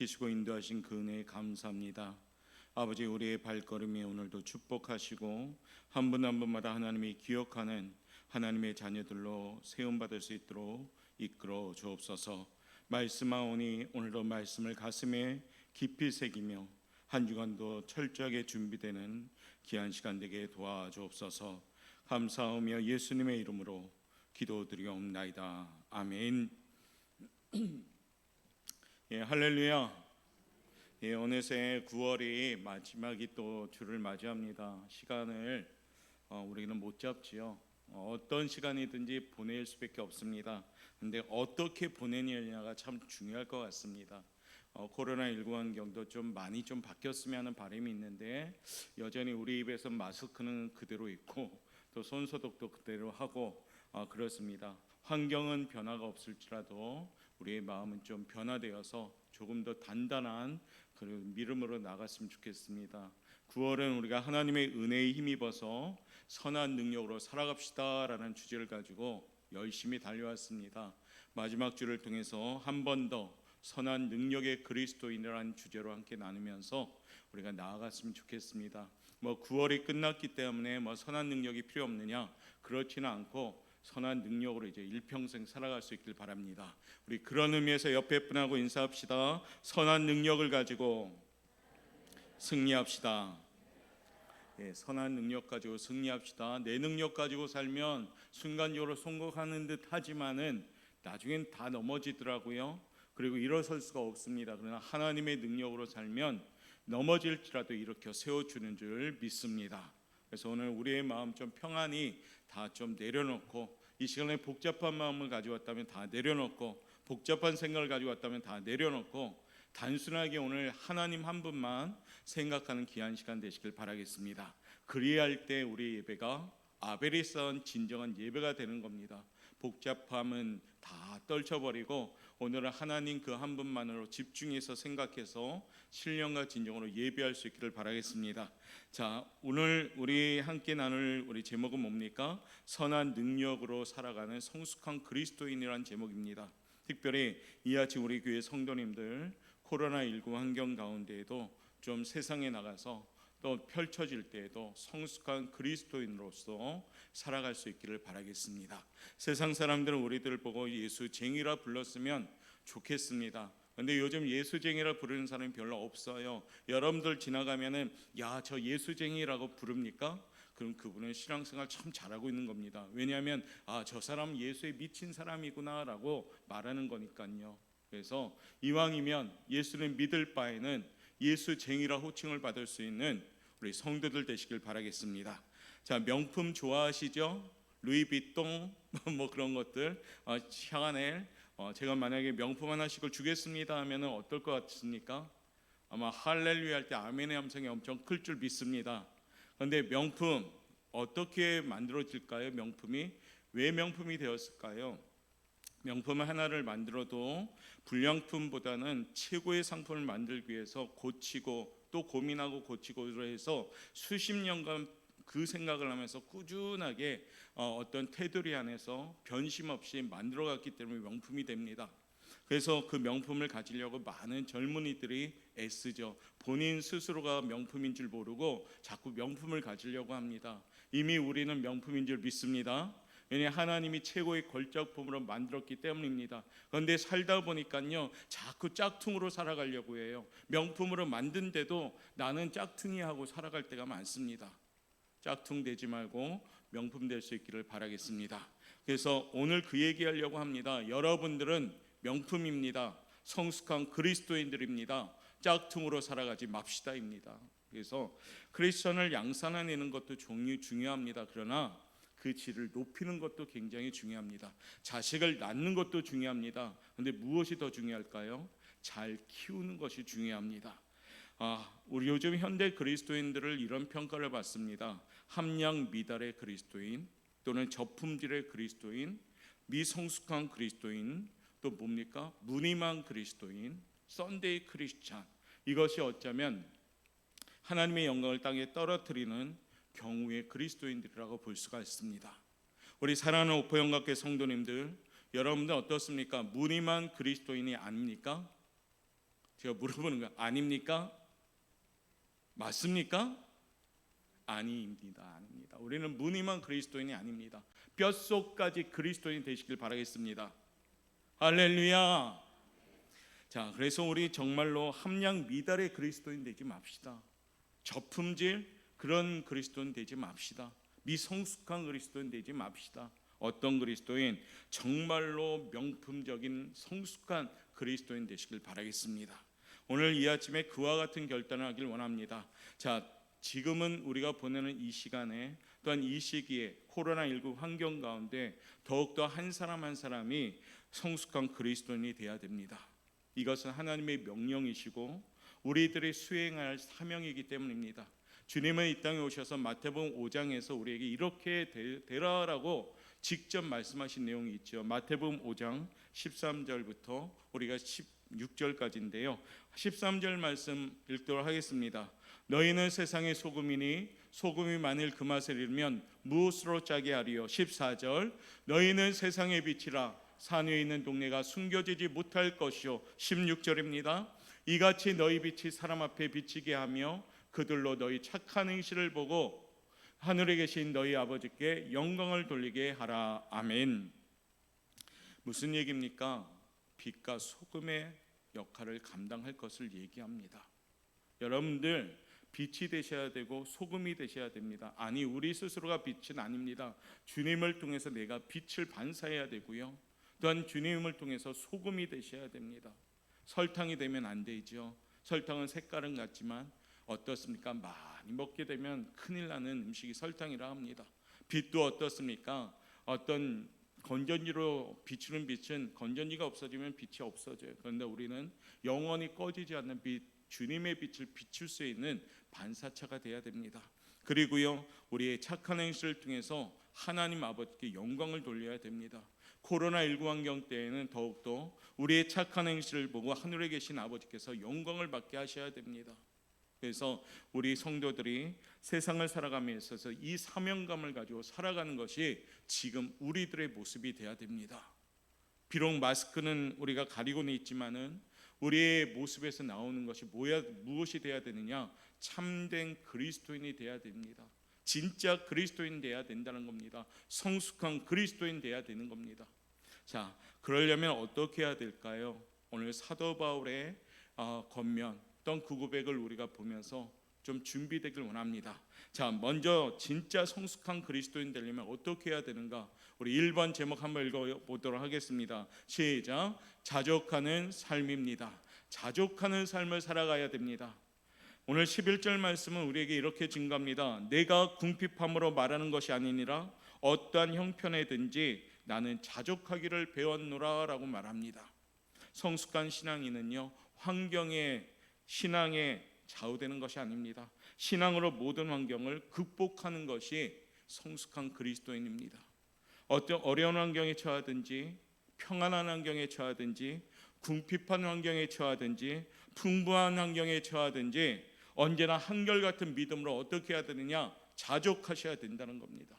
계시고 인도하신 그 은혜에 감사합니다. 아버지, 우리의 발걸음이 오늘도 축복하시고 한 분 한 분마다 하나님이 기억하는 하나님의 자녀들로 세움받을 수 있도록 이끌어 주옵소서. 말씀하오니 오늘도 말씀을 가슴에 깊이 새기며 한 주간도 철저하게 준비되는 귀한 시간 되게 도와주옵소서. 감사하며 예수님의 이름으로 기도드리옵나이다. 아멘. 예, 할렐루야. 예, 어느새 9월이 마지막이 또 주를 맞이합니다. 시간을 우리는 못 잡지요. 어떤 시간이든지 보낼 수밖에 없습니다. 근데 어떻게 보내느냐가 참 중요할 것 같습니다. 코로나19 환경도 좀 많이 좀 바뀌었으면 하는 바람이 있는데 여전히 우리 입에서 마스크는 그대로 있고 또 손소독도 그대로 하고 그렇습니다. 환경은 변화가 없을지라도 우리의 마음은 좀 변화되어서 조금 더 단단한 그리고 믿음으로 나갔으면 좋겠습니다. 9월은 우리가 하나님의 은혜에 힘입어서 선한 능력으로 살아갑시다라는 주제를 가지고 열심히 달려왔습니다. 마지막 주를 통해서 한 번 더 선한 능력의 그리스도인이라는 주제로 함께 나누면서 우리가 나아갔으면 좋겠습니다. 9월이 끝났기 때문에 선한 능력이 필요 없느냐? 그렇지는 않고 선한 능력으로 이제 일평생 살아갈 수 있길 바랍니다. 우리 그런 의미에서 옆에 분하고 인사합시다. 선한 능력을 가지고 승리합시다. 예, 선한 능력 가지고 승리합시다. 내 능력 가지고 살면 순간적으로 성공하는 듯 하지만은 나중엔 다 넘어지더라고요. 그리고 일어설 수가 없습니다. 그러나 하나님의 능력으로 살면 넘어질지라도 일으켜 세워주는 줄 믿습니다. 그래서 오늘 우리의 마음 좀 평안히 다 좀 내려놓고, 이 시간에 복잡한 마음을 가지고 왔다면 다 내려놓고, 복잡한 생각을 가지고 왔다면 다 내려놓고 단순하게 오늘 하나님 한 분만 생각하는 귀한 시간 되시길 바라겠습니다. 그리할 때 우리 예배가 아벨이 쌓은 진정한 예배가 되는 겁니다. 복잡함은 다 떨쳐버리고 오늘은 하나님 그 한 분만으로 집중해서 생각해서 신령과 진정으로 예배할 수 있기를 바라겠습니다. 자, 오늘 우리 함께 나눌 우리 제목은 뭡니까? 선한 능력으로 살아가는 성숙한 그리스도인이라는 제목입니다. 특별히 이 아침 우리 교회 성도님들 코로나19 환경 가운데에도 좀 세상에 나가서 또 펼쳐질 때에도 성숙한 그리스도인으로서 살아갈 수 있기를 바라겠습니다. 세상 사람들은 우리들을 보고 예수쟁이라 불렀으면 좋겠습니다. 근데 요즘 예수쟁이라 부르는 사람이 별로 없어요. 여러분들 지나가면은 야, 저 예수쟁이라고 부릅니까? 그럼 그분은 신앙생활 참 잘하고 있는 겁니다. 왜냐하면 저 사람은 예수에 미친 사람이구나 라고 말하는 거니까요. 그래서 이왕이면 예수를 믿을 바에는 예수쟁이라 호칭을 받을 수 있는 우리 성도들 되시길 바라겠습니다. 자, 명품 좋아하시죠? 루이비통 그런 것들, 샤넬. 제가 만약에 명품 하나씩을 주겠습니다 하면은 어떨 것 같습니까? 아마 할렐루야 할 때 아멘의 함성이 엄청 클 줄 믿습니다. 그런데 명품 어떻게 만들어질까요? 명품이 왜 명품이 되었을까요? 명품 하나를 만들어도 불량품보다는 최고의 상품을 만들기 위해서 고치고 또 고민하고 고치고 해서 수십 년간 그 생각을 하면서 꾸준하게 어떤 테두리 안에서 변심 없이 만들어갔기 때문에 명품이 됩니다. 그래서 그 명품을 가지려고 많은 젊은이들이 애쓰죠. 본인 스스로가 명품인 줄 모르고 자꾸 명품을 가지려고 합니다. 이미 우리는 명품인 줄 믿습니다. 왜냐하면 하나님이 최고의 걸작품으로 만들었기 때문입니다. 그런데 살다 보니까요, 자꾸 짝퉁으로 살아가려고 해요. 명품으로 만든데도 나는 짝퉁이하고 살아갈 때가 많습니다. 짝퉁 되지 말고 명품 될 수 있기를 바라겠습니다. 그래서 오늘 그 얘기하려고 합니다. 여러분들은 명품입니다. 성숙한 그리스도인들입니다. 짝퉁으로 살아가지 맙시다입니다. 그래서 크리스천을 양산해내는 것도 중요합니다. 그러나 그 질을 높이는 것도 굉장히 중요합니다. 자식을 낳는 것도 중요합니다. 그런데 무엇이 더 중요할까요? 잘 키우는 것이 중요합니다. 우리 요즘 현대 그리스도인들을 이런 평가를 받습니다. 함량 미달의 그리스도인, 또는 저품질의 그리스도인, 미성숙한 그리스도인, 또 뭡니까? 무늬만 그리스도인, 썬데이 크리스찬. 이것이 어쩌면 하나님의 영광을 땅에 떨어뜨리는 경우의 그리스도인들이라고 볼 수가 있습니다. 우리 사랑하는 오포영각교 성도님들, 여러분들 어떻습니까? 무늬만 그리스도인이 아닙니까? 제가 물어보는 거예요. 아닙니까? 맞습니까? 아닙니다. 우리는 무늬만 그리스도인이 아닙니다. 뼛속까지 그리스도인 되시길 바라겠습니다. 할렐루야. 자, 그래서 우리 정말로 함량 미달의 그리스도인 되지 맙시다. 저품질 그런 그리스도인 되지 맙시다. 미성숙한 그리스도인 되지 맙시다. 어떤 그리스도인? 정말로 명품적인 성숙한 그리스도인 되시길 바라겠습니다. 오늘 이 아침에 그와 같은 결단을 하길 원합니다. 자, 지금은 우리가 보내는 이 시간에 또한 이 시기에 코로나19 환경 가운데 더욱더 한 사람 한 사람이 성숙한 그리스도인이 되어야 됩니다. 이것은 하나님의 명령이시고 우리들이 수행할 사명이기 때문입니다. 주님은 이 땅에 오셔서 마태복음 5장에서 우리에게 이렇게 되라라고 직접 말씀하신 내용이 있죠. 마태복음 5장 13절부터 우리가 16절까지인데요. 13절 말씀 읽도록 하겠습니다. 너희는 세상의 소금이니 소금이 만일 그 맛을 잃으면 무엇으로 짜게 하리요. 14절 너희는 세상의 빛이라 산 위에 있는 동네가 숨겨지지 못할 것이요. 16절입니다. 이같이 너희 빛이 사람 앞에 비치게 하며 그들로 너희 착한 행실을 보고 하늘에 계신 너희 아버지께 영광을 돌리게 하라. 아멘. 무슨 얘기입니까? 빛과 소금의 역할을 감당할 것을 얘기합니다. 여러분들 빛이 되셔야 되고 소금이 되셔야 됩니다. 아니, 우리 스스로가 빛은 아닙니다. 주님을 통해서 내가 빛을 반사해야 되고요. 또한 주님을 통해서 소금이 되셔야 됩니다. 설탕이 되면 안 되죠. 설탕은 색깔은 같지만 어떻습니까? 많이 먹게 되면 큰일 나는 음식이 설탕이라 합니다. 빛도 어떻습니까? 어떤 건전지로 비추는 빛은 건전지가 없어지면 빛이 없어져요. 그런데 우리는 영원히 꺼지지 않는 빛, 주님의 빛을 비출 수 있는 반사체가 되어야 됩니다. 그리고요, 우리의 착한 행실을 통해서 하나님 아버지께 영광을 돌려야 됩니다. 코로나19 환경 때에는 더욱더 우리의 착한 행실을 보고 하늘에 계신 아버지께서 영광을 받게 하셔야 됩니다. 그래서 우리 성도들이 세상을 살아감에 있어서 이 사명감을 가지고 살아가는 것이 지금 우리들의 모습이 되어야 됩니다. 비록 마스크는 우리가 가리고는 있지만은 우리의 모습에서 나오는 것이 무엇이 되어야 되느냐? 참된 그리스도인이 되어야 됩니다. 진짜 그리스도인 되어야 된다는 겁니다. 성숙한 그리스도인 되어야 되는 겁니다. 자, 그러려면 어떻게 해야 될까요? 오늘 사도 바울의 권면 어떤 그 고백을 우리가 보면서 좀 준비되길 원합니다. 자, 먼저 진짜 성숙한 그리스도인 되려면 어떻게 해야 되는가? 우리 1번 제목 한번 읽어보도록 하겠습니다. 시작. 자족하는 삶입니다. 자족하는 삶을 살아가야 됩니다. 오늘 11절 말씀은 우리에게 이렇게 증가합니다. 내가 궁핍함으로 말하는 것이 아니니라 어떠한 형편에든지 나는 자족하기를 배웠노라 라고 말합니다. 성숙한 신앙인은요, 환경에 신앙에 좌우되는 것이 아닙니다. 신앙으로 모든 환경을 극복하는 것이 성숙한 그리스도인입니다. 어떤 어려운 환경에 처하든지 평안한 환경에 처하든지 궁핍한 환경에 처하든지 풍부한 환경에 처하든지 언제나 한결같은 믿음으로 어떻게 해야 되느냐? 자족하셔야 된다는 겁니다.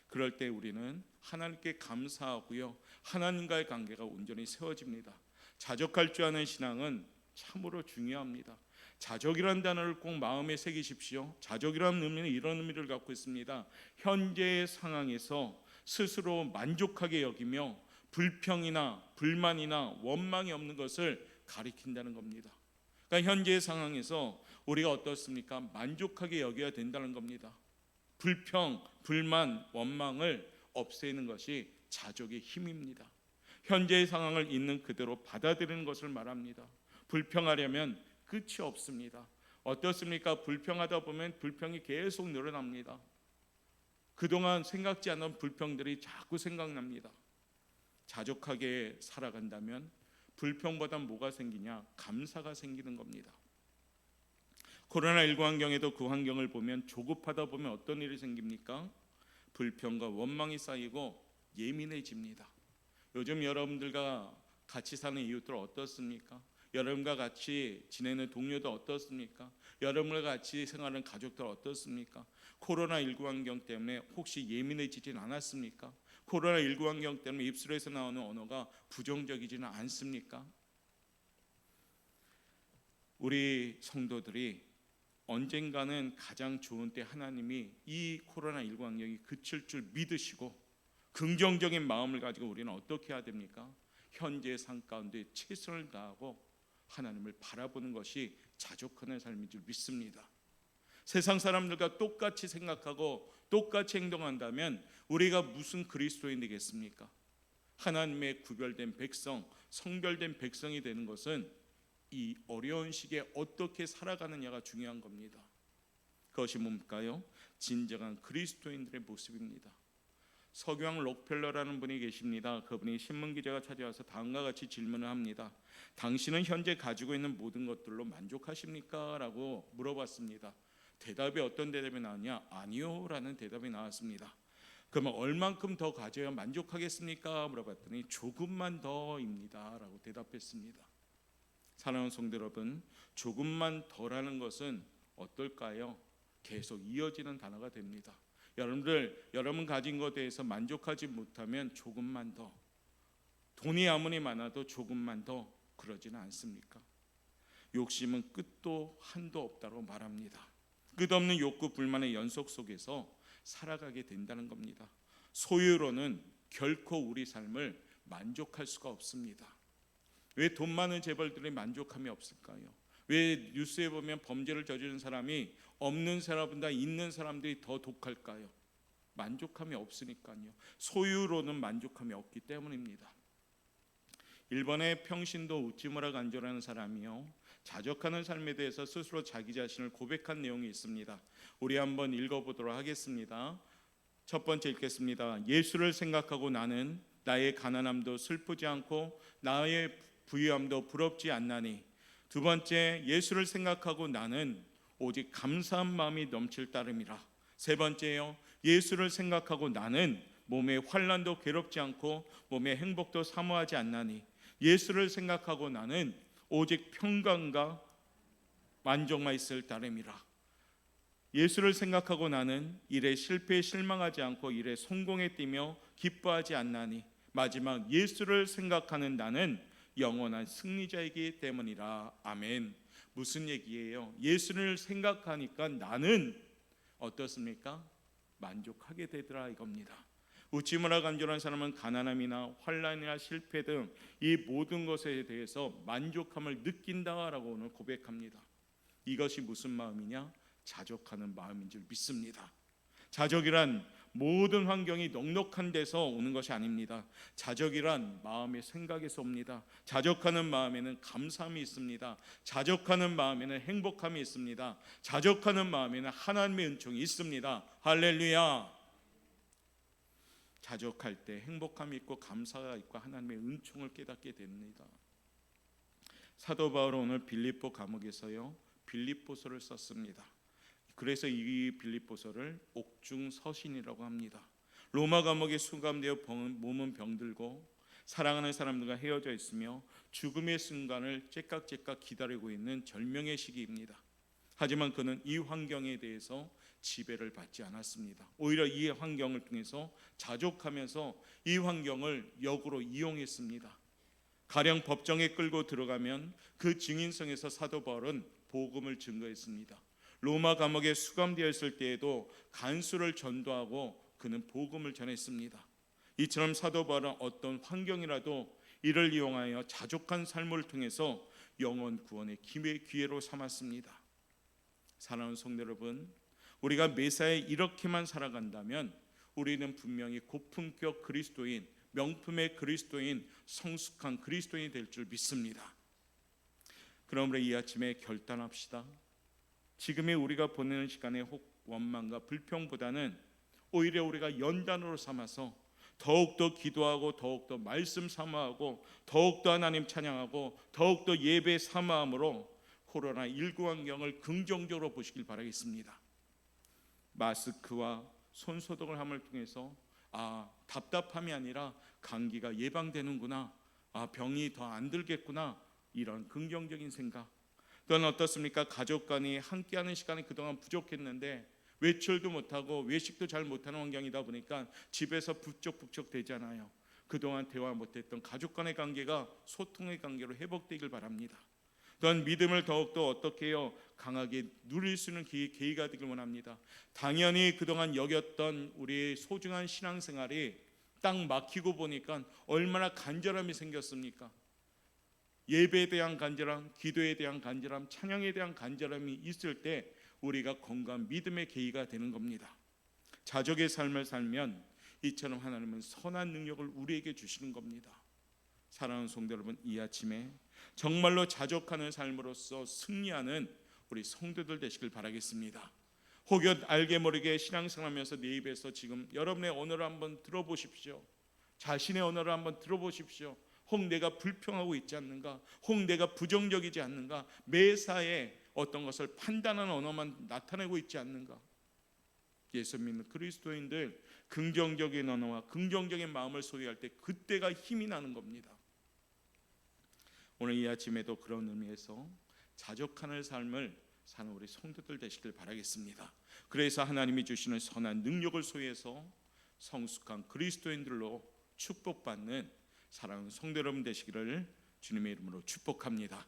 그럴 때 우리는 하나님께 감사하고요, 하나님과의 관계가 온전히 세워집니다. 자족할 줄 아는 신앙은 참으로 중요합니다. 자족이라는 단어를 꼭 마음에 새기십시오. 자족이라는 의미는 이런 의미를 갖고 있습니다. 현재의 상황에서 스스로 만족하게 여기며 불평이나 불만이나 원망이 없는 것을 가리킨다는 겁니다. 그러니까 현재의 상황에서 우리가 어떻습니까? 만족하게 여겨야 된다는 겁니다. 불평, 불만, 원망을 없애는 것이 자족의 힘입니다. 현재의 상황을 있는 그대로 받아들이는 것을 말합니다. 불평하려면 끝이 없습니다. 어떻습니까? 불평하다 보면 불평이 계속 늘어납니다. 그동안 생각지 않은 불평들이 자꾸 생각납니다. 자족하게 살아간다면 불평보다 뭐가 생기냐? 감사가 생기는 겁니다. 코로나19 환경에도 그 환경을 보면 조급하다 보면 어떤 일이 생깁니까? 불평과 원망이 쌓이고 예민해집니다. 요즘 여러분들과 같이 사는 이웃들 어떻습니까? 여러분과 같이 지내는 동료도 어떻습니까? 여러분과 같이 생활하는 가족들 어떻습니까? 코로나19 환경 때문에 혹시 예민해지진 않았습니까? 코로나19 환경 때문에 입술에서 나오는 언어가 부정적이지는 않습니까? 우리 성도들이 언젠가는 가장 좋은 때 하나님이 이 코로나19 환경이 그칠 줄 믿으시고 긍정적인 마음을 가지고 우리는 어떻게 해야 됩니까? 현재의 삶 가운데 최선을 다하고 하나님을 바라보는 것이 자족하는 삶인 줄 믿습니다. 세상 사람들과 똑같이 생각하고 똑같이 행동한다면 우리가 무슨 그리스도인 되겠습니까? 하나님의 구별된 백성, 성별된 백성이 되는 것은 이 어려운 시기에 어떻게 살아가느냐가 중요한 겁니다. 그것이 뭘까요? 진정한 그리스도인들의 모습입니다. 서경 록펠러라는 분이 계십니다. 그분이 신문기자가 찾아와서 다음과 같이 질문을 합니다. 당신은 현재 가지고 있는 모든 것들로 만족하십니까? 라고 물어봤습니다. 대답이 어떤 대답이 나왔냐? 아니요 라는 대답이 나왔습니다. 그러면 얼만큼 더 가져야 만족하겠습니까? 물어봤더니 조금만 더입니다 라고 대답했습니다. 사랑하는 성도 여러분, 조금만 더라는 것은 어떨까요? 계속 이어지는 단어가 됩니다. 여러분 가진 것에 대해서 만족하지 못하면 조금만 더, 돈이 아무리 많아도 조금만 더, 그러지는 않습니까? 욕심은 끝도 한도 없다고 말합니다. 끝없는 욕구 불만의 연속 속에서 살아가게 된다는 겁니다. 소유로는 결코 우리 삶을 만족할 수가 없습니다. 왜 돈 많은 재벌들이 만족함이 없을까요? 왜 뉴스에 보면 범죄를 저지른 사람이 없는 사람보다 있는 사람들이 더 독할까요? 만족함이 없으니까요. 소유로는 만족함이 없기 때문입니다. 일본의 평신도 우치무라 간조라는 사람이요, 자족하는 삶에 대해서 스스로 자기 자신을 고백한 내용이 있습니다. 우리 한번 읽어보도록 하겠습니다. 첫 번째 읽겠습니다. 예수를 생각하고 나는 나의 가난함도 슬프지 않고 나의 부유함도 부럽지 않나니. 두 번째, 예수를 생각하고 나는 오직 감사한 마음이 넘칠 따름이라. 세 번째요, 예수를 생각하고 나는 몸의 환난도 괴롭지 않고 몸의 행복도 사모하지 않나니. 예수를 생각하고 나는 오직 평강과 만족만 있을 따름이라. 예수를 생각하고 나는 일에 실패에 실망하지 않고 일에 성공에 뛰며 기뻐하지 않나니. 마지막, 예수를 생각하는 나는 영원한 승리자이기 때문이라. 아멘. 무슨 얘기예요? 예수를 생각하니까 나는 어떻습니까? 만족하게 되더라 이겁니다. 우치무라 간조라는 사람은 가난함이나 환난이나 실패 등 이 모든 것에 대해서 만족함을 느낀다라고 오늘 고백합니다. 이것이 무슨 마음이냐? 자족하는 마음인 줄 믿습니다. 자족이란 모든 환경이 넉넉한 데서 오는 것이 아닙니다. 자족이란 마음의 생각에서 옵니다. 자족하는 마음에는 감사함이 있습니다. 자족하는 마음에는 행복함이 있습니다. 자족하는 마음에는 하나님의 은총이 있습니다. 할렐루야. 자족할 때 행복함이 있고 감사가 있고 하나님의 은총을 깨닫게 됩니다. 사도 바울은 오늘 빌립보 감옥에서요, 빌립보서를 썼습니다. 그래서 이 빌립보서를 옥중서신이라고 합니다. 로마 감옥에 수감되어 몸은 병들고 사랑하는 사람들과 헤어져 있으며 죽음의 순간을 째깍째깍 기다리고 있는 절명의 시기입니다. 하지만 그는 이 환경에 대해서 지배를 받지 않았습니다. 오히려 이 환경을 통해서 자족하면서 이 환경을 역으로 이용했습니다. 가령 법정에 끌고 들어가면 그 증인성에서 사도 바울은 복음을 증거했습니다. 로마 감옥에 수감되어 있을 때에도 간수를 전도하고 그는 복음을 전했습니다. 이처럼 사도 바울은 어떤 환경이라도 이를 이용하여 자족한 삶을 통해서 영혼 구원의 기회로 삼았습니다. 사랑하는 성도 여러분, 우리가 매사에 이렇게만 살아간다면 우리는 분명히 고품격 그리스도인, 명품의 그리스도인, 성숙한 그리스도인이 될 줄 믿습니다. 그러므로 이 아침에 결단합시다. 지금의 우리가 보내는 시간에 혹 원망과 불평보다는 오히려 우리가 연단으로 삼아서 더욱더 기도하고 더욱더 말씀 사모하고 더욱더 하나님 찬양하고 더욱더 예배 사모함으로 코로나19 환경을 긍정적으로 보시길 바라겠습니다. 마스크와 손소독을 함을 통해서 답답함이 아니라 감기가 예방되는구나, 병이 더 안 들겠구나, 이런 긍정적인 생각. 또는 어떻습니까? 가족 간이 함께하는 시간이 그동안 부족했는데 외출도 못하고 외식도 잘 못하는 환경이다 보니까 집에서 북적북적 되잖아요. 그동안 대화 못했던 가족 간의 관계가 소통의 관계로 회복되길 바랍니다. 또한 믿음을 더욱더 어떻게 해요? 강하게 누릴 수 있는 계기가 되길 원합니다. 당연히 그동안 여겼던 우리의 소중한 신앙생활이 딱 막히고 보니까 얼마나 간절함이 생겼습니까? 예배에 대한 간절함, 기도에 대한 간절함, 찬양에 대한 간절함이 있을 때 우리가 건강한 믿음의 계기가 되는 겁니다. 자족의 삶을 살면 이처럼 하나님은 선한 능력을 우리에게 주시는 겁니다. 사랑하는 성도 여러분, 이 아침에 정말로 자족하는 삶으로서 승리하는 우리 성도들 되시길 바라겠습니다. 혹여 알게 모르게 신앙생활하면서 내 입에서 지금 여러분의 언어를 한번 들어보십시오. 자신의 언어를 한번 들어보십시오. 혹 내가 불평하고 있지 않는가? 혹 내가 부정적이지 않는가? 매사에 어떤 것을 판단하는 언어만 나타내고 있지 않는가? 예수 믿는 그리스도인들 긍정적인 언어와 긍정적인 마음을 소유할 때 그때가 힘이 나는 겁니다. 오늘 이 아침에도 그런 의미에서 자족하는 삶을 사는 우리 성도들 되시길 바라겠습니다. 그래서 하나님이 주시는 선한 능력을 소유해서 성숙한 그리스도인들로 축복받는 사랑하는 성도 여러분 되시기를 주님의 이름으로 축복합니다.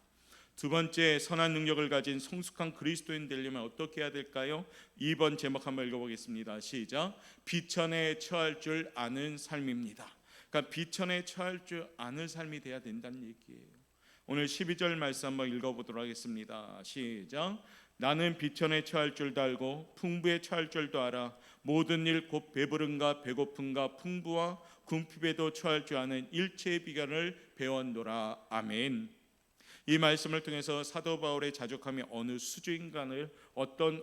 두 번째, 선한 능력을 가진 성숙한 그리스도인 되려면 어떻게 해야 될까요? 2번 제목 한번 읽어보겠습니다. 시작. 비천에 처할 줄 아는 삶입니다. 그러니까 비천에 처할 줄 아는 삶이 돼야 된다는 얘기예요. 오늘 12절 말씀 한번 읽어보도록 하겠습니다. 시작. 나는 비천에 처할 줄도 알고 풍부에 처할 줄도 알아. 모든 일 곧 배부름과 배고픔과 풍부와 궁핍에도 처할 줄 아는 일체의 비결을 배웠노라. 아멘. 이 말씀을 통해서 사도 바울의 자족함이 어느 수준인가를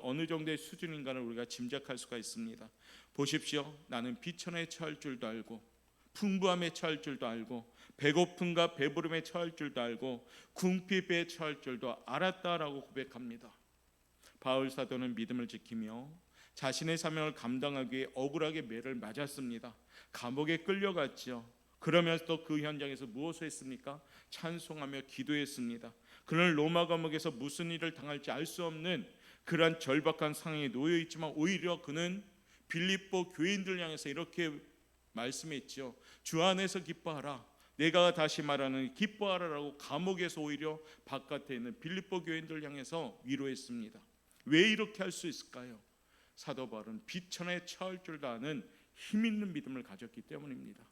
어느 정도의 수준인가를 우리가 짐작할 수가 있습니다. 보십시오. 나는 비천에 처할 줄도 알고 풍부함에 처할 줄도 알고 배고픔과 배부름에 처할 줄도 알고 궁핍에 처할 줄도 알았다라고 고백합니다. 바울 사도는 믿음을 지키며 자신의 사명을 감당하기 위해 억울하게 매를 맞았습니다. 감옥에 끌려갔죠. 그러면서 그 현장에서 무엇을 했습니까? 찬송하며 기도했습니다. 그는 로마 감옥에서 무슨 일을 당할지 알 수 없는 그러한 절박한 상황에 놓여 있지만 오히려 그는 빌립보 교인들 향해서 이렇게 말씀했죠. 주 안에서 기뻐하라. 내가 다시 말하는 기뻐하라라고 감옥에서 오히려 바깥에 있는 빌립보 교인들 향해서 위로했습니다. 왜 이렇게 할 수 있을까요? 사도 바울은 비천에 처할 줄도 아는 힘 있는 믿음을 가졌기 때문입니다.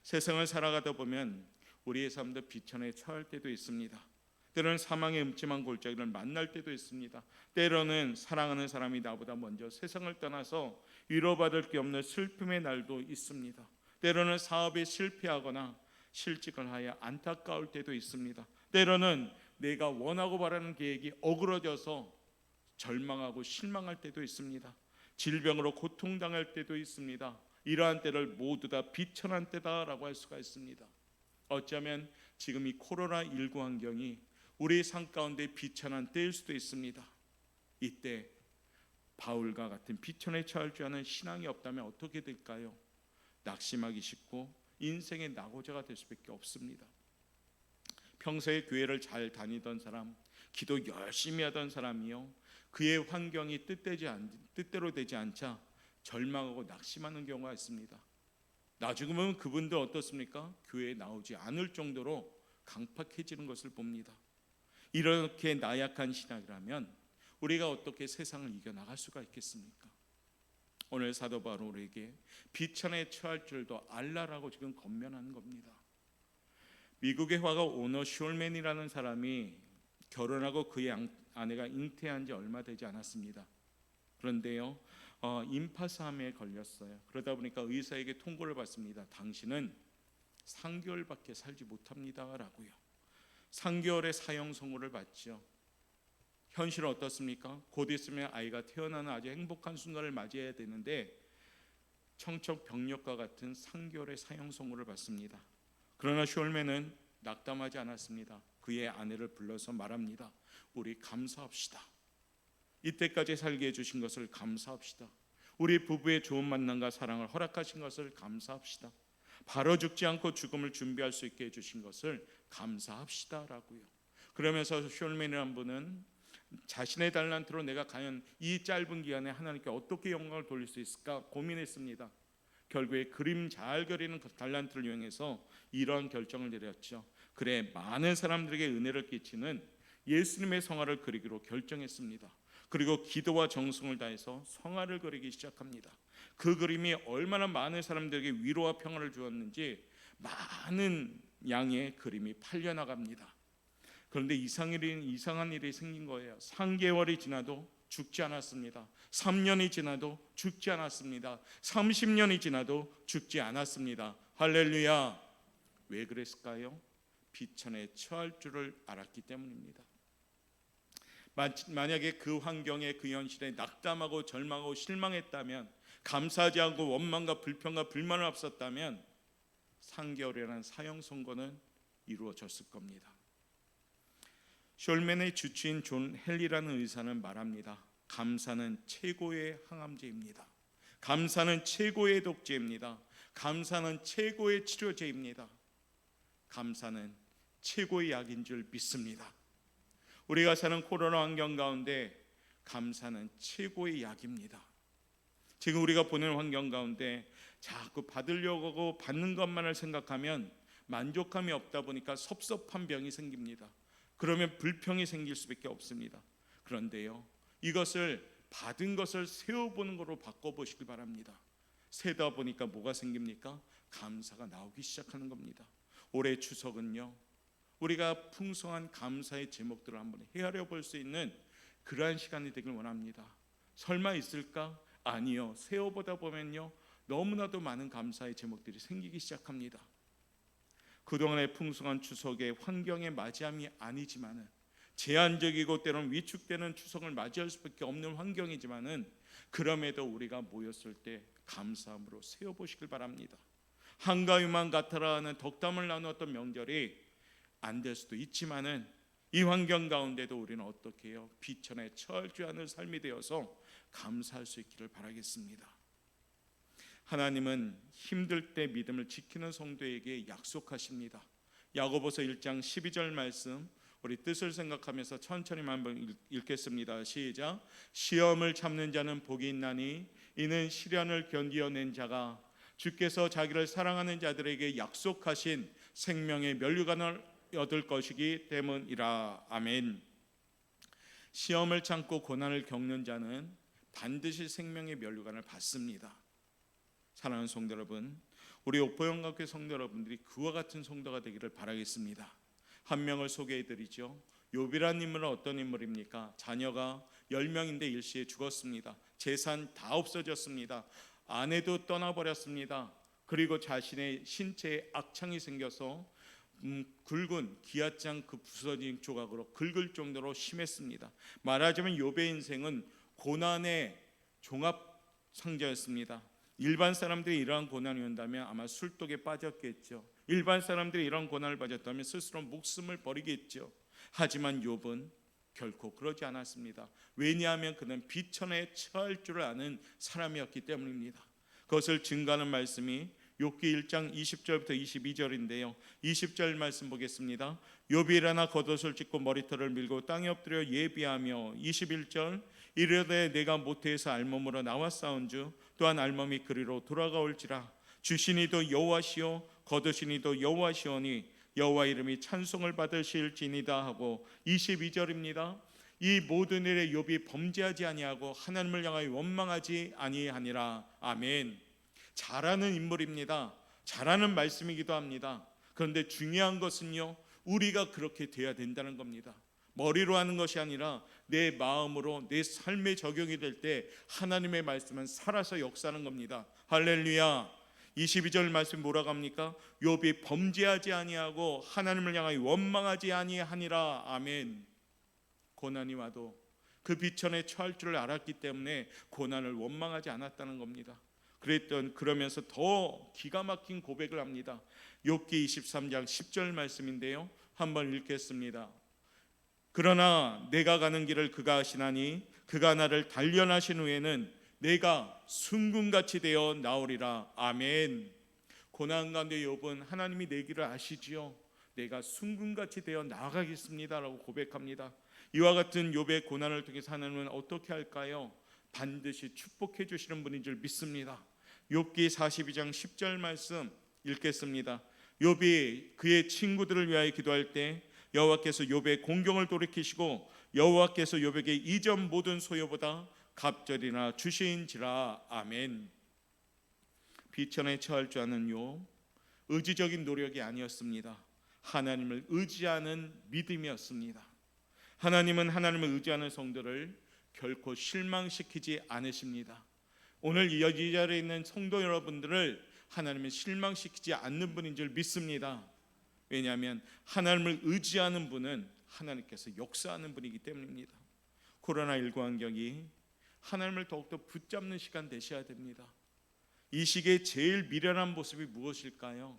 세상을 살아가다 보면 우리의 삶도 비천에 처할 때도 있습니다. 때로는 사망의 음침한 골짜기를 만날 때도 있습니다. 때로는 사랑하는 사람이 나보다 먼저 세상을 떠나서 위로받을 게 없는 슬픔의 날도 있습니다. 때로는 사업에 실패하거나 실직을 하여 안타까울 때도 있습니다. 때로는 내가 원하고 바라는 계획이 어그러져서 절망하고 실망할 때도 있습니다. 질병으로 고통당할 때도 있습니다. 이러한 때를 모두 다 비천한 때다라고 할 수가 있습니다. 어쩌면 지금 이 코로나19 환경이 우리 삶 가운데 비천한 때일 수도 있습니다. 이때 바울과 같은 비천에 처할 줄 아는 신앙이 없다면 어떻게 될까요? 낙심하기 쉽고 인생의 낙오자가 될 수밖에 없습니다. 평소에 교회를 잘 다니던 사람, 기도 열심히 하던 사람이요, 그의 환경이 뜻대로 되지 않자 절망하고 낙심하는 경우가 있습니다. 나중에 보면 그분들 어떻습니까? 교회에 나오지 않을 정도로 강팍해지는 것을 봅니다. 이렇게 나약한 신앙이라면 우리가 어떻게 세상을 이겨나갈 수가 있겠습니까? 오늘 사도 바울 우리에게 비천에 처할 줄도 알라라고 지금 권면하는 겁니다. 미국의 화가 오너 숄맨이라는 사람이 결혼하고 그의 아내가 잉태한 지 얼마 되지 않았습니다. 그런데요, 임파선암에 걸렸어요. 그러다 보니까 의사에게 통보를 받습니다. 당신은 3개월밖에 살지 못합니다라고요. 3개월의 사형 선고를 받죠. 현실은 어떻습니까? 곧 있으면 아이가 태어나는 아주 행복한 순간을 맞이해야 되는데 청천벽력과 같은 3개월의 사형 선고를 받습니다. 그러나 숄맨은 낙담하지 않았습니다. 그의 아내를 불러서 말합니다. 우리 감사합시다. 이때까지 살게 해주신 것을 감사합시다. 우리 부부의 좋은 만남과 사랑을 허락하신 것을 감사합시다. 바로 죽지 않고 죽음을 준비할 수 있게 해주신 것을 감사합시다라고요. 그러면서 숄맨이라는 분은 자신의 달란트로 내가 과연 이 짧은 기간에 하나님께 어떻게 영광을 돌릴 수 있을까 고민했습니다. 결국에 그림 잘 그리는 그 달란트를 이용해서 이러한 결정을 내렸죠. 그래, 많은 사람들에게 은혜를 끼치는 예수님의 성화를 그리기로 결정했습니다. 그리고 기도와 정성을 다해서 성화를 그리기 시작합니다. 그 그림이 얼마나 많은 사람들에게 위로와 평화를 주었는지 많은 양의 그림이 팔려나갑니다. 그런데 이상한 일이 생긴 거예요. 3개월이 지나도 죽지 않았습니다. 3년이 지나도 죽지 않았습니다. 30년이 지나도 죽지 않았습니다. 할렐루야. 왜 그랬을까요? 비천에 처할 줄을 알았기 때문입니다. 만약에 그 환경에, 그 현실에 낙담하고 절망하고 실망했다면, 감사하지 않고 원망과 불평과 불만을 앞섰다면 3개월이라는 사형 선고는 이루어졌을 겁니다. 숄맨의 주치인 존 헨리라는 의사는 말합니다. 감사는 최고의 항암제입니다. 감사는 최고의 독제입니다. 감사는 최고의 치료제입니다. 감사는 최고의 약인 줄 믿습니다. 우리가 사는 코로나 환경 가운데 감사는 최고의 약입니다. 지금 우리가 보는 환경 가운데 자꾸 받으려고 하고 받는 것만을 생각하면 만족감이 없다 보니까 섭섭한 병이 생깁니다. 그러면 불평이 생길 수밖에 없습니다. 그런데요, 이것을 받은 것을 세어보는 것으로 바꿔보시길 바랍니다. 세다 보니까 뭐가 생깁니까? 감사가 나오기 시작하는 겁니다. 올해 추석은요, 우리가 풍성한 감사의 제목들을 한번 헤아려 볼 수 있는 그러한 시간이 되길 원합니다. 설마 있을까? 아니요. 세어보다 보면요, 너무나도 많은 감사의 제목들이 생기기 시작합니다. 그동안의 풍성한 추석의 환경에 맞이함이 아니지만은, 제한적이고 때로는 위축되는 추석을 맞이할 수밖에 없는 환경이지만은, 그럼에도 우리가 모였을 때 감사함으로 세어보시길 바랍니다. 한가위만 같아라 하는 덕담을 나누었던 명절이 안 될 수도 있지만은, 이 환경 가운데도 우리는 어떻게 해요? 비천에 처할 줄 아는 삶이 되어서 감사할 수 있기를 바라겠습니다. 하나님은 힘들 때 믿음을 지키는 성도에게 약속하십니다. 야고보서 1장 12절 말씀, 우리 뜻을 생각하면서 천천히 한번 읽겠습니다. 시작. 시험을 참는 자는 복이 있나니 이는 시련을 견디어낸 자가 주께서 자기를 사랑하는 자들에게 약속하신 생명의 면류관을 얻을 것이기 때문이라. 아멘. 시험을 참고 고난을 겪는 자는 반드시 생명의 면류관을 받습니다. 사랑하는 성도 여러분, 우리 옥포영각교회 성도 여러분들이 그와 같은 성도가 되기를 바라겠습니다. 한 명을 소개해드리죠. 욥이라는 인물은 어떤 인물입니까? 자녀가 10명인데 일시에 죽었습니다. 재산 다 없어졌습니다. 아내도 떠나버렸습니다. 그리고 자신의 신체에 악창이 생겨서 굵은 기아장 그 부서진 조각으로 긁을 정도로 심했습니다. 말하자면 욥의 인생은 고난의 종합 상자였습니다. 일반 사람들이 이러한 고난이 온다면 아마 술독에 빠졌겠죠. 일반 사람들이 이런 고난을 받았다면 스스로 목숨을 버리겠죠. 하지만 욥은 결코 그러지 않았습니다. 왜냐하면 그는 비천에 처할 줄을 아는 사람이었기 때문입니다. 그것을 증거하는 말씀이 욥기 1장 20절부터 22절인데요. 20절 말씀 보겠습니다. 욥이 일어나 겉옷을 찢고 머리털을 밀고 땅에 엎드려 예비하며 21절 이르되 내가 모태에서 알몸으로 나와 싸운즉 또한 알몸이 그리로 돌아가올지라. 주시니도 여호와시요 거두시니도 여호와시오니 여호와 이름이 찬송을 받으실지니다 하고 22절입니다. 이 모든 일에 욥이 범죄하지 아니하고 하나님을 향하여 원망하지 아니하니라. 아멘. 잘하는 인물입니다. 잘하는 말씀이기도 합니다. 그런데 중요한 것은요, 우리가 그렇게 돼야 된다는 겁니다. 머리로 하는 것이 아니라 내 마음으로 내 삶에 적용이 될 때 하나님의 말씀은 살아서 역사하는 겁니다. 할렐루야. 22절 말씀 뭐라고 합니까? 욥이 범죄하지 아니하고 하나님을 향하여 원망하지 아니하니라. 아멘. 고난이 와도 그 비천에 처할 줄을 알았기 때문에 고난을 원망하지 않았다는 겁니다. 그러면서 더 기가 막힌 고백을 합니다. 욥기 23장 10절 말씀인데요, 한번 읽겠습니다. 그러나 내가 가는 길을 그가 아시나니 그가 나를 단련하신 후에는 내가 순금같이 되어 나오리라. 아멘. 고난 가운데 욥은 하나님이 내 길을 아시지요. 내가 순금같이 되어 나아가겠습니다 라고 고백합니다. 이와 같은 욥의 고난을 통해서 하나님은 어떻게 할까요? 반드시 축복해 주시는 분인 줄 믿습니다. 욥기 42장 10절 말씀 읽겠습니다. 욥이 그의 친구들을 위하여 기도할 때 여호와께서 욥의 공경을 돌이키시고 여호와께서 욥에게 이전 모든 소유보다 갑절이나 주시인지라. 아멘. 비천에 처할 줄 아는 욥, 의지적인 노력이 아니었습니다. 하나님을 의지하는 믿음이었습니다. 하나님은 하나님을 의지하는 성도를 결코 실망시키지 않으십니다. 오늘 이 자리에 있는 성도 여러분들을 하나님은 실망시키지 않는 분인 줄 믿습니다. 왜냐하면 하나님을 의지하는 분은 하나님께서 역사하는 분이기 때문입니다. 코로나19 환경이 하나님을 더욱더 붙잡는 시간 되셔야 됩니다. 이 시기에 제일 미련한 모습이 무엇일까요?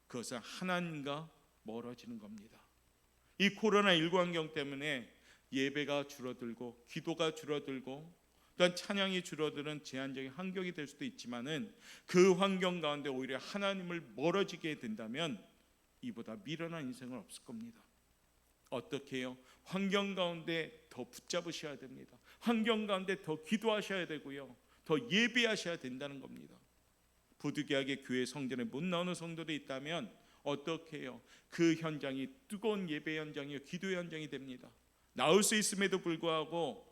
그것은 하나님과 멀어지는 겁니다. 이 코로나19 환경 때문에 예배가 줄어들고 기도가 줄어들고 또한 찬양이 줄어드는 제한적인 환경이 될 수도 있지만은 그 환경 가운데 오히려 하나님을 멀어지게 된다면 이보다 미련한 인생은 없을 겁니다. 어떻게 해요? 환경 가운데 더 붙잡으셔야 됩니다. 환경 가운데 더 기도하셔야 되고요, 더 예배하셔야 된다는 겁니다. 부득이하게 교회 성전에 못 나오는 성도들이 있다면 어떻게 해요? 그 현장이 뜨거운 예배 현장이요, 기도 현장이 됩니다. 나올 수 있음에도 불구하고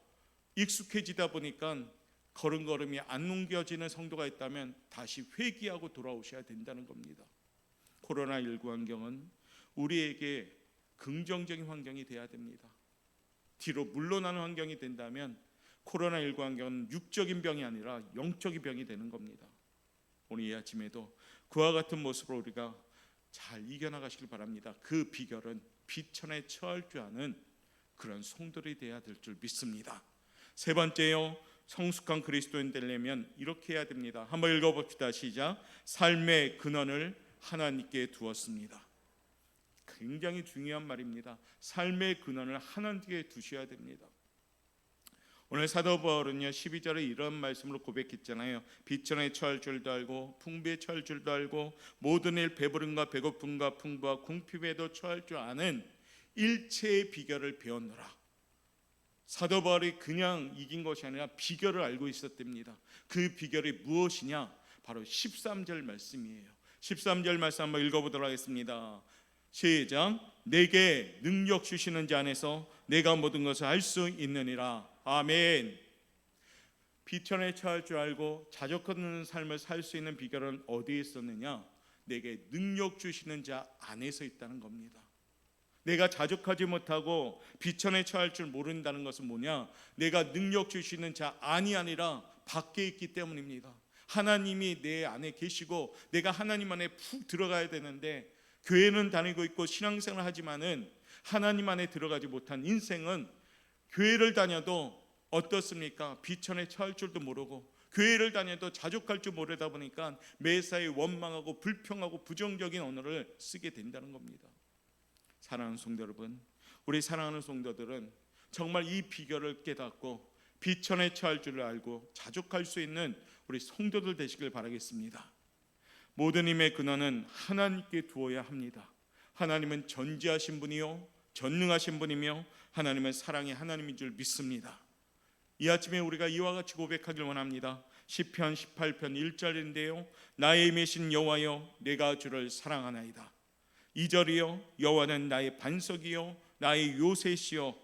익숙해지다 보니까 걸음걸음이 안 옮겨지는 성도가 있다면 다시 회개하고 돌아오셔야 된다는 겁니다. 코로나19 환경은 우리에게 긍정적인 환경이 돼야 됩니다. 뒤로 물러나는 환경이 된다면 코로나19 환경은 육적인 병이 아니라 영적인 병이 되는 겁니다. 오늘 이 아침에도 그와 같은 모습으로 우리가 잘 이겨나가시길 바랍니다. 그 비결은 비천에 처할 줄 아는 그런 성도들이 되어야 될 줄 믿습니다. 세 번째요, 성숙한 그리스도인 되려면 이렇게 해야 됩니다. 한번 읽어봅시다. 시작. 삶의 근원을 하나님께 두었습니다. 굉장히 중요한 말입니다. 삶의 근원을 하나님께 두셔야 됩니다. 오늘 사도 바울은요 12절에 이런 말씀으로 고백했잖아요. 비천에 처할 줄도 알고 풍부에 처할 줄도 알고 모든 일 배부름과 배고픔과 풍부와 궁핍에도 처할 줄 아는 일체의 비결을 배웠노라. 사도 바울이 그냥 이긴 것이 아니라 비결을 알고 있었답니다. 그 비결이 무엇이냐? 바로 13절 말씀이에요. 13절 말씀 한번 읽어보도록 하겠습니다. 시작. 내게 능력 주시는 자 안에서 내가 모든 것을 할 수 있느니라. 아멘. 비천에 처할 줄 알고 자족하는 삶을 살 수 있는 비결은 어디에 있었느냐? 내게 능력 주시는 자 안에서 있다는 겁니다. 내가 자족하지 못하고 비천에 처할 줄 모른다는 것은 뭐냐? 내가 능력 주시는 자 안이 아니라 밖에 있기 때문입니다. 하나님이 내 안에 계시고 내가 하나님 안에 푹 들어가야 되는데 교회는 다니고 있고 신앙생활을 하지만은 하나님 안에 들어가지 못한 인생은 교회를 다녀도 어떻습니까? 비천에 처할 줄도 모르고 교회를 다녀도 자족할 줄 모르다 보니까 매사에 원망하고 불평하고 부정적인 언어를 쓰게 된다는 겁니다. 사랑하는 성도 여러분, 우리 사랑하는 성도들은 정말 이 비결을 깨닫고 비천에 처할 줄을 알고 자족할 수 있는 우리 성도들 되시길 바라겠습니다. 모든 힘의 근원은 하나님께 두어야 합니다. 하나님은 전지하신 분이요 전능하신 분이며 하나님은 사랑의 하나님인 줄 믿습니다. 이 아침에 우리가 이와 같이 고백하길 원합니다. 시편 18편 1절인데요, 나의 힘이신 여호와여 내가 주를 사랑하나이다. 2절이요, 여호와는 나의 반석이요 나의 요새시요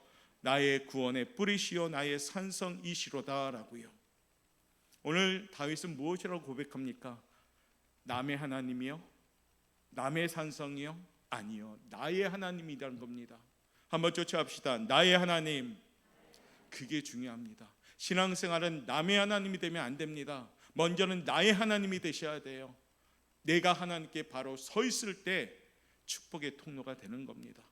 나의 구원의 뿌리시요 나의 산성이시로다라고요. 오늘 다윗은 무엇이라고 고백합니까? 남의 하나님이요? 남의 산성이요? 아니요, 나의 하나님이라는 겁니다. 한번 쫓아합시다. 나의 하나님. 그게 중요합니다. 신앙생활은 남의 하나님이 되면 안 됩니다. 먼저는 나의 하나님이 되셔야 돼요. 내가 하나님께 바로 서 있을 때 축복의 통로가 되는 겁니다.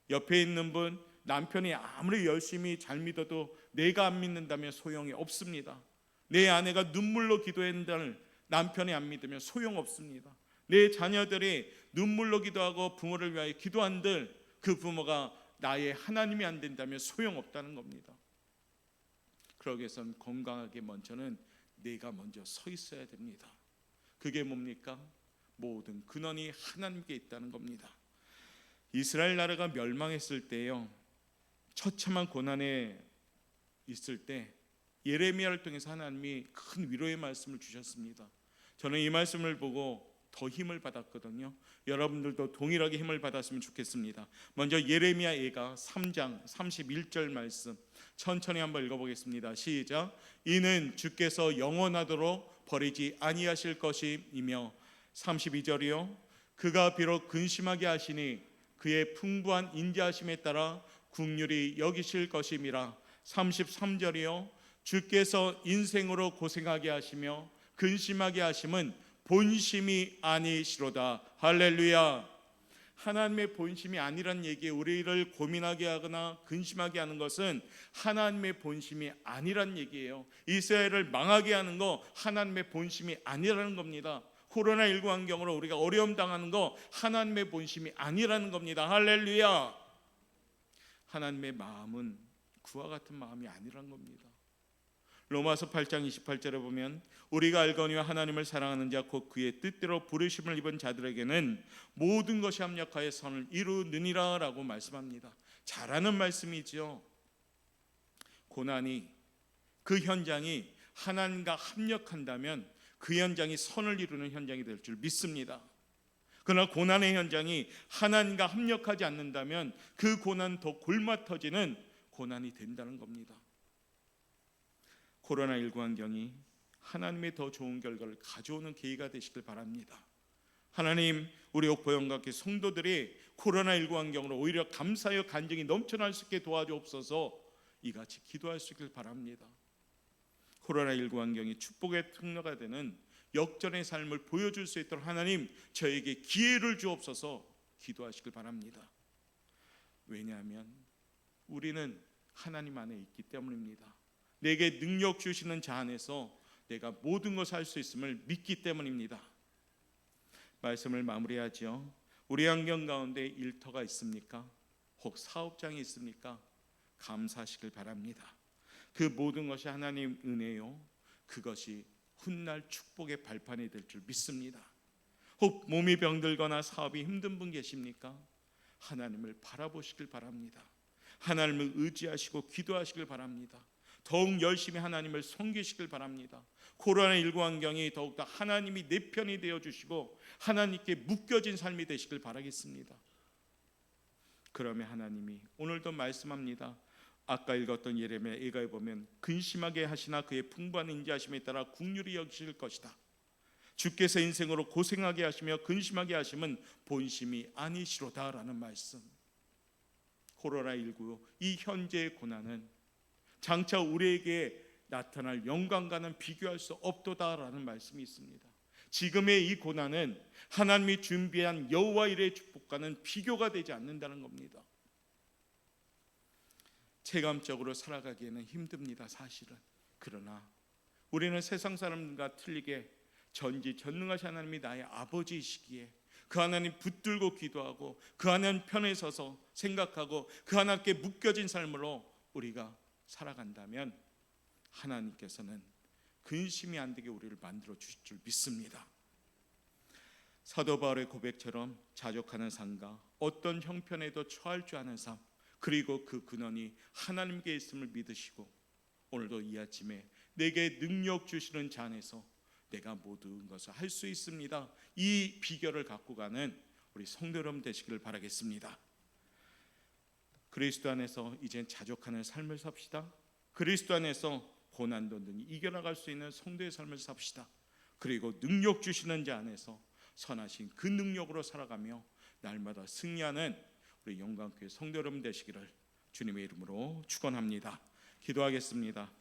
옆에 있는 분, 남편이 아무리 열심히 잘 믿어도 내가 안 믿는다면 소용이 없습니다. 내 아내가 눈물로 기도한다는 남편이 안 믿으면 소용없습니다. 내 자녀들이 눈물로 기도하고 부모를 위하여 기도한들 그 부모가 나의 하나님이 안 된다면 소용없다는 겁니다. 그러기 위해서는 건강하게 먼저는 내가 먼저 서 있어야 됩니다. 그게 뭡니까? 모든 근원이 하나님께 있다는 겁니다. 이스라엘 나라가 멸망했을 때요, 처참한 고난에 있을 때 예레미야를 통해서 하나님이 큰 위로의 말씀을 주셨습니다. 저는 이 말씀을 보고 더 힘을 받았거든요. 여러분들도 동일하게 힘을 받았으면 좋겠습니다. 먼저 예레미야 예가 3장 31절 말씀 천천히 한번 읽어보겠습니다. 시작. 이는 주께서 영원하도록 버리지 아니하실 것이며 32절이요 그가 비록 근심하게 하시니 그의 풍부한 인자하심에 따라 긍휼히 여기실 것임이라. 33절이요 주께서 인생으로 고생하게 하시며 근심하게 하심은 본심이 아니시로다. 할렐루야. 하나님의 본심이 아니란 얘기에 우리를 고민하게 하거나 근심하게 하는 것은 하나님의 본심이 아니란 얘기예요. 이스라엘을 망하게 하는 거 하나님의 본심이 아니라는 겁니다. 코로나19 환경으로 우리가 어려움 당하는 거 하나님의 본심이 아니라는 겁니다. 할렐루야. 하나님의 마음은 그와 같은 마음이 아니란 겁니다. 로마서 8장 28절에 보면 우리가 알거니와 하나님을 사랑하는 자 곧 그의 뜻대로 부르심을 입은 자들에게는 모든 것이 합력하여 선을 이루느니라 라고 말씀합니다. 잘하는 말씀이죠. 고난이 그 현장이 하나님과 합력한다면 그 현장이 선을 이루는 현장이 될 줄 믿습니다. 그러나 고난의 현장이 하나님과 합력하지 않는다면 그 고난 더 골마 터지는 고난이 된다는 겁니다. 코로나19 환경이 하나님의 더 좋은 결과를 가져오는 계기가 되시길 바랍니다. 하나님, 우리 옥보영각교 성도들이 코로나19 환경으로 오히려 감사의 간증이 넘쳐날 수 있게 도와주옵소서. 이같이 기도할 수 있길 바랍니다. 코로나19 환경이 축복의 통로가 되는 역전의 삶을 보여줄 수 있도록 하나님 저에게 기회를 주옵소서. 기도하시길 바랍니다. 왜냐하면 우리는 하나님 안에 있기 때문입니다. 내게 능력 주시는 자 안에서 내가 모든 것을 할 수 있음을 믿기 때문입니다. 말씀을 마무리하죠. 우리 환경 가운데 일터가 있습니까? 혹 사업장이 있습니까? 감사하시길 바랍니다. 그 모든 것이 하나님 은혜요, 그것이 훗날 축복의 발판이 될 줄 믿습니다. 혹 몸이 병들거나 사업이 힘든 분 계십니까? 하나님을 바라보시길 바랍니다. 하나님을 의지하시고 기도하시길 바랍니다. 더욱 열심히 하나님을 섬기시길 바랍니다. 코로나19 환경이 더욱더 하나님이 내 편이 되어주시고 하나님께 묶여진 삶이 되시길 바라겠습니다. 그러면 하나님이 오늘도 말씀합니다. 아까 읽었던 예레미야 예가에 보면 근심하게 하시나 그의 풍부한 인자하심에 따라 긍휼히 여기실 것이다. 주께서 인생으로 고생하게 하시며 근심하게 하심은 본심이 아니시로다라는 말씀. 코로나19 이 현재의 고난은 장차 우리에게 나타날 영광과는 비교할 수 없도다라는 말씀이 있습니다. 지금의 이 고난은 하나님이 준비한 여호와 일의 축복과는 비교가 되지 않는다는 겁니다. 체감적으로 살아가기에는 힘듭니다, 사실은. 그러나 우리는 세상 사람과 틀리게 전지전능하신 하나님이 나의 아버지이시기에 그 하나님 붙들고 기도하고 그 하나님 편에 서서 생각하고 그 하나님께 묶여진 삶으로 우리가 살아간다면 하나님께서는 근심이 안 되게 우리를 만들어 주실 줄 믿습니다. 사도 바울의 고백처럼 자족하는 삶과 어떤 형편에도 처할 줄 아는 삶, 그리고 그 근원이 하나님께 있음을 믿으시고 오늘도 이 아침에 내게 능력 주시는 자 안에서 내가 모든 것을 할 수 있습니다. 이 비결을 갖고 가는 우리 성도 여러분 되시기를 바라겠습니다. 그리스도 안에서 이젠 자족하는 삶을 삽시다. 그리스도 안에서 고난도 능히 이겨나갈 수 있는 성도의 삶을 삽시다. 그리고 능력 주시는 자 안에서 선하신 그 능력으로 살아가며 날마다 승리하는 우리 영광교회 성도 여러분 되시기를 주님의 이름으로 축원합니다. 기도하겠습니다.